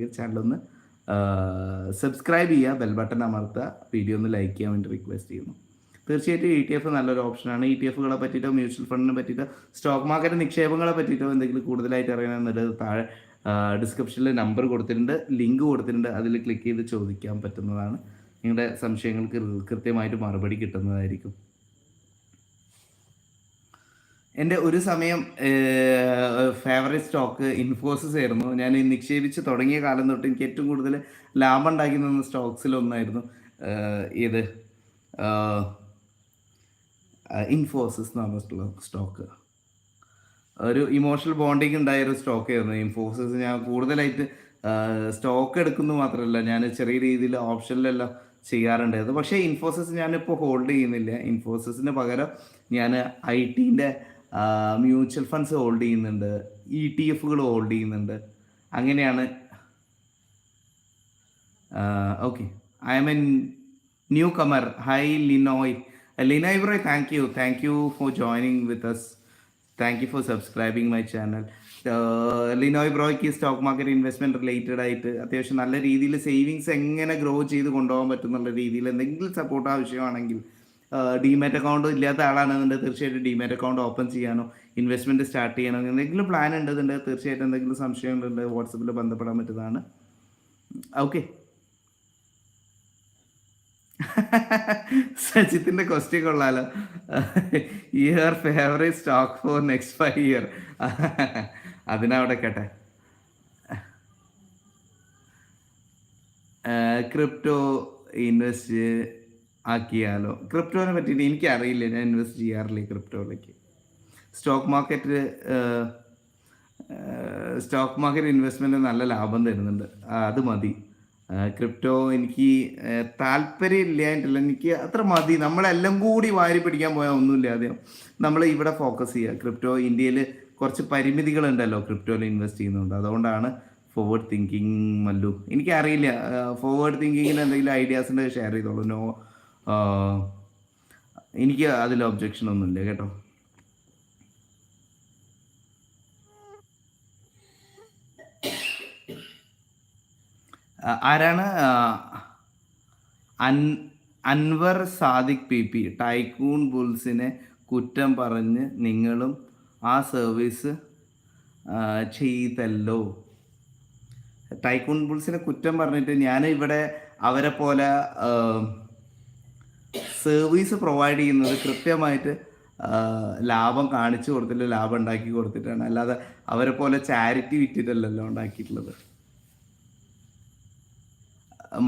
ചെയ്യുന്നുണ്ടെങ്കിൽ ചാനലൊന്ന് സബ്സ്ക്രൈബ് ചെയ്യുക, ബെൽ ബട്ടൺ അമർത്തുക, വീഡിയോ ഒന്ന് ലൈക്ക് ചെയ്യാൻ വേണ്ടി റിക്വസ്റ്റ് ചെയ്യുന്നു. തീർച്ചയായിട്ടും ETF നല്ലൊരു ഓപ്ഷനാണ്. ETF പറ്റിയിട്ടോ മ്യൂച്വൽ ഫണ്ടിനെ പറ്റിയിട്ടോ സ്റ്റോക്ക് മാർക്കറ്റ് നിക്ഷേപങ്ങളെ പറ്റിയിട്ടോ എന്തെങ്കിലും കൂടുതലായിട്ട് അറിയണമെന്നുള്ളത് താഴെ ഡിസ്ക്രിപ്ഷനിൽ നമ്പർ കൊടുത്തിട്ടുണ്ട്, ലിങ്ക് കൊടുത്തിട്ടുണ്ട്. അതിൽ ക്ലിക്ക് ചെയ്ത് ചോദിക്കാൻ പറ്റുന്നതാണ്. നിങ്ങളുടെ സംശയങ്ങൾക്ക് കൃത്യമായിട്ട് മറുപടി കിട്ടുന്നതായിരിക്കും. എൻ്റെ ഒരു സമയം ഫേവറേറ്റ് സ്റ്റോക്ക് ഇൻഫോസിസ് ആയിരുന്നു. ഞാൻ നിക്ഷേപിച്ച് തുടങ്ങിയ കാലം തൊട്ട് എനിക്ക് ഏറ്റവും കൂടുതൽ ലാഭം ഉണ്ടാക്കി തന്ന സ്റ്റോക്സിലൊന്നായിരുന്നു ഇത് ഇൻഫോസിസ് എന്ന് പറഞ്ഞിട്ടുള്ള സ്റ്റോക്ക്. ഒരു ഇമോഷണൽ ബോണ്ടിങ് ഉണ്ടായൊരു സ്റ്റോക്ക് ആയിരുന്നു ഇൻഫോസിസ്. ഞാൻ കൂടുതലായിട്ട് സ്റ്റോക്ക് എടുക്കുന്നു മാത്രമല്ല, ഞാൻ ചെറിയ രീതിയിൽ ഓപ്ഷനിലെല്ലാം ചെയ്യാറുണ്ടായിരുന്നു. പക്ഷേ ഇൻഫോസിസ് ഞാനിപ്പോൾ ഹോൾഡ് ചെയ്യുന്നില്ല. ഇൻഫോസിസിന് പകരം ഞാൻ IT-ൻ്റെ മ്യൂച്വൽ ഫണ്ട്സ് ഹോൾഡ് ചെയ്യുന്നുണ്ട്, ETF ഹോൾഡ് ചെയ്യുന്നുണ്ട്. അങ്ങനെയാണ്. Okay, I'm a newcomer. Hi Linoy bro, thank you for joining with us. Thank you for subscribing my channel. Linoy ബ്രോയ്ക്ക് സ്റ്റോക്ക് മാർക്കറ്റ് ഇൻവെസ്റ്റ്മെൻറ്റ് റിലേറ്റഡ് ആയിട്ട് അത്യാവശ്യം നല്ല രീതിയിൽ സേവിങ്സ് എങ്ങനെ ഗ്രോ ചെയ്ത് കൊണ്ടുപോകാൻ പറ്റുന്നുള്ള രീതിയിൽ എന്തെങ്കിലും സപ്പോർട്ട് ആവശ്യമാണെങ്കിൽ, ഡിമാറ്റ് അക്കൗണ്ട് ഇല്ലാത്ത ആളാണെന്നുണ്ടെങ്കിൽ തീർച്ചയായിട്ടും ഡിമാറ്റ് അക്കൗണ്ട് ഓപ്പൺ ചെയ്യാനോ ഇൻവെസ്റ്റ്മെൻറ്റ് സ്റ്റാർട്ട് ചെയ്യണോ എന്തെങ്കിലും പ്ലാൻ ഉണ്ടെന്നുണ്ടെങ്കിൽ തീർച്ചയായിട്ടും എന്തെങ്കിലും സംശയങ്ങളുണ്ടെങ്കിൽ വാട്സപ്പിൽ ബന്ധപ്പെടാൻ പറ്റുന്നതാണ്. ഓക്കെ. സജിത്തിൻ്റെ ക്വസ്റ്റ്യൻ കൊള്ളാലോ. Your favourite stock for next 5 year. അതിനവിടെ കേട്ടെ. Crypto invest ആക്കിയാലോ? ക്രിപ്റ്റോനെ പറ്റിയിട്ട് എനിക്കറിയില്ല, ഞാൻ ഇൻവെസ്റ്റ് ചെയ്യാറില്ല ക്രിപ്റ്റോയിലേക്ക്. സ്റ്റോക്ക് മാർക്കറ്റ് ഇൻവെസ്റ്റ്മെൻറ്റ് നല്ല ലാഭം തരുന്നുണ്ട്, അത് മതി. ക്രിപ്റ്റോ എനിക്ക് താല്പര്യം ഇല്ലായിട്ടില്ല, എനിക്ക് അത്ര മതി. നമ്മളെല്ലാം കൂടി വാരി പിടിക്കാൻ പോയാൽ ഒന്നുമില്ല. ആദ്യം നമ്മൾ ഇവിടെ ഫോക്കസ് ചെയ്യുക. ക്രിപ്റ്റോ ഇന്ത്യയിൽ കുറച്ച് പരിമിതികളുണ്ടല്ലോ ക്രിപ്റ്റോയിൽ ഇൻവെസ്റ്റ് ചെയ്യുന്നുണ്ട്. അതുകൊണ്ടാണ് ഫോർവേഡ് തിങ്കിങ്. മല്ലു, എനിക്കറിയില്ല, ഫോർവേഡ് തിങ്കിങ്ങിന് എന്തെങ്കിലും ഐഡിയാസിൻ്റെ ഷെയർ ചെയ്തോളൂ. എനിക്ക് അതിൽ ഒബ്ജക്ഷൻ ഒന്നുമില്ല കേട്ടോ. ആരാണ്? അൻവർ സാദിഖ് PP. ടൈക്കൂൺ ബുൾസിനെ കുറ്റം പറഞ്ഞ് നിങ്ങളും ആ സർവീസ് ചെയ്തല്ലോ. ടൈക്കൂൺ ബുൾസിനെ കുറ്റം പറഞ്ഞിട്ട് ഞാൻ ഇവിടെ അവരെ പോലെ സർവീസ് പ്രൊവൈഡ് ചെയ്യുന്നത് കൃത്യമായിട്ട് ലാഭം കാണിച്ചു കൊടുത്തിട്ട് ലാഭം ഉണ്ടാക്കി കൊടുത്തിട്ടാണ്, അല്ലാതെ അവരെ പോലെ ചാരിറ്റി വിറ്റിട്ടല്ലല്ലോ ഉണ്ടാക്കിയിട്ടുള്ളത്.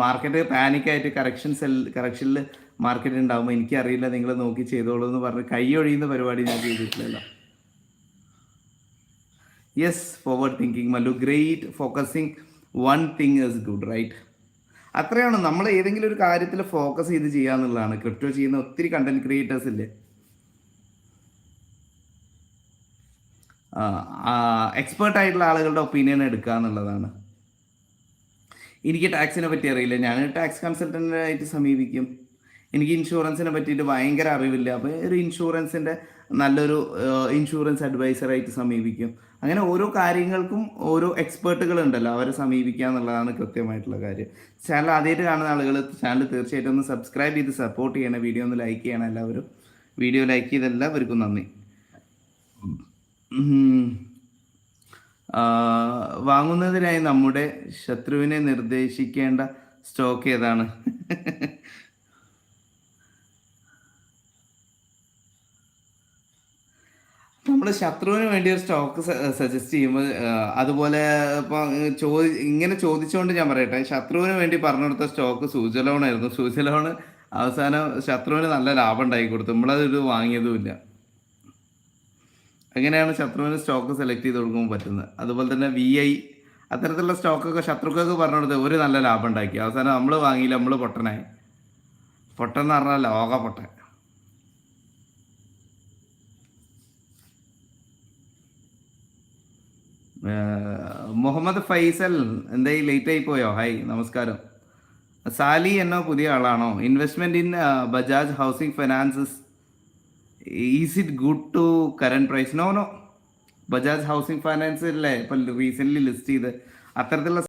മാർക്കറ്റ് പാനിക്കായിട്ട് കറക്ഷനിൽ മാർക്കറ്റ് ഉണ്ടാകുമ്പോൾ എനിക്കറിയില്ല, നിങ്ങൾ നോക്കി ചെയ്തോളൂ എന്ന് പറഞ്ഞ് കൈ ഒഴിയുന്ന പരിപാടി ഞാൻ ചെയ്തിട്ടില്ലല്ലോ. Yes, forward thinking Mallu. Great. Focusing one thing is good, right? അത്രയാണ്. നമ്മൾ ഏതെങ്കിലും ഒരു കാര്യത്തിൽ ഫോക്കസ് ചെയ്ത് ചെയ്യുക എന്നുള്ളതാണ്. ക്രിപ്റ്റോ ചെയ്യുന്ന ഒത്തിരി കണ്ടന്റ് ക്രിയേറ്റേഴ്സ് ഇല്ലേ, എക്സ്പേർട്ടായിട്ടുള്ള ആളുകളുടെ ഒപ്പീനിയൻ എടുക്കുക എന്നുള്ളതാണ്. എനിക്ക് ടാക്സിനെ പറ്റി അറിയില്ല, ഞാൻ ടാക്സ് കൺസൾട്ടൻ്റായിട്ട് സമീപിക്കും. എനിക്ക് ഇൻഷുറൻസിനെ പറ്റിയിട്ട് ഭയങ്കര അറിവില്ല, അപ്പോൾ ഒരു ഇൻഷുറൻസിൻ്റെ നല്ലൊരു ഇൻഷുറൻസ് അഡ്വൈസറായിട്ട് സമീപിക്കും. അങ്ങനെ ഓരോ കാര്യങ്ങൾക്കും ഓരോ എക്സ്പേർട്ടുകളുണ്ടല്ലോ, അവരെ സമീപിക്കുക എന്നുള്ളതാണ് കൃത്യമായിട്ടുള്ള കാര്യം. ചാനൽ ആദ്യമായിട്ട് കാണുന്ന ആളുകൾ ചാനൽ തീർച്ചയായിട്ടും ഒന്ന് സബ്സ്ക്രൈബ് ചെയ്ത് സപ്പോർട്ട് ചെയ്യണം. വീഡിയോ ഒന്ന് ലൈക്ക് ചെയ്യണം എല്ലാവരും. വീഡിയോ ലൈക്ക് ചെയ്ത എല്ലാവർക്കും നന്ദി. വാങ്ങുന്നതിനായി നമ്മുടെ ശത്രുവിനെ നിർദ്ദേശിക്കേണ്ട സ്റ്റോക്ക് ഏതാണ്? നമ്മൾ ശത്രുവിന് വേണ്ടി ഒരു സ്റ്റോക്ക് സജസ്റ്റ് ചെയ്യുമ്പോൾ അതുപോലെ ഇപ്പം ഇങ്ങനെ ചോദിച്ചുകൊണ്ട് ഞാൻ പറയട്ടെ, ശത്രുവിന് വേണ്ടി പറഞ്ഞു കൊടുത്ത സ്റ്റോക്ക് സൂചലോൺ ആയിരുന്നു. സൂചലോൺ അവസാനം ശത്രുവിന് നല്ല ലാഭം ഉണ്ടാക്കി കൊടുത്തു, നമ്മളതൊരു വാങ്ങിയതുമില്ല. അങ്ങനെയാണ് ശത്രുവിന് സ്റ്റോക്ക് സെലക്ട് ചെയ്ത് കൊടുക്കുമ്പോൾ പറ്റുന്നത്. അതുപോലെ തന്നെ VI അത്തരത്തിലുള്ള സ്റ്റോക്കൊക്കെ ശത്രുക്കൾക്ക് പറഞ്ഞു കൊടുത്ത് ഒരു നല്ല ലാഭം ഉണ്ടാക്കി, അവസാനം നമ്മൾ വാങ്ങിയില്ല, നമ്മൾ പൊട്ടനായി. പൊട്ടെന്ന് പറഞ്ഞാൽ ലോക പൊട്ടൻ. മുഹമ്മദ് ഫൈസൽ, എന്തായി ലേറ്റ് ആയി പോയോ? ഹായ്, നമസ്കാരം. സാലി എന്നോ പുതിയ ആളാണോ? Investment in Bajaj housing finances, is it good to current price? No. Bajaj housing finance അല്ലേ ഇപ്പം റീസെൻ്റ്ലി ലിസ്റ്റ് ചെയ്ത് അത്തരത്തിലുള്ള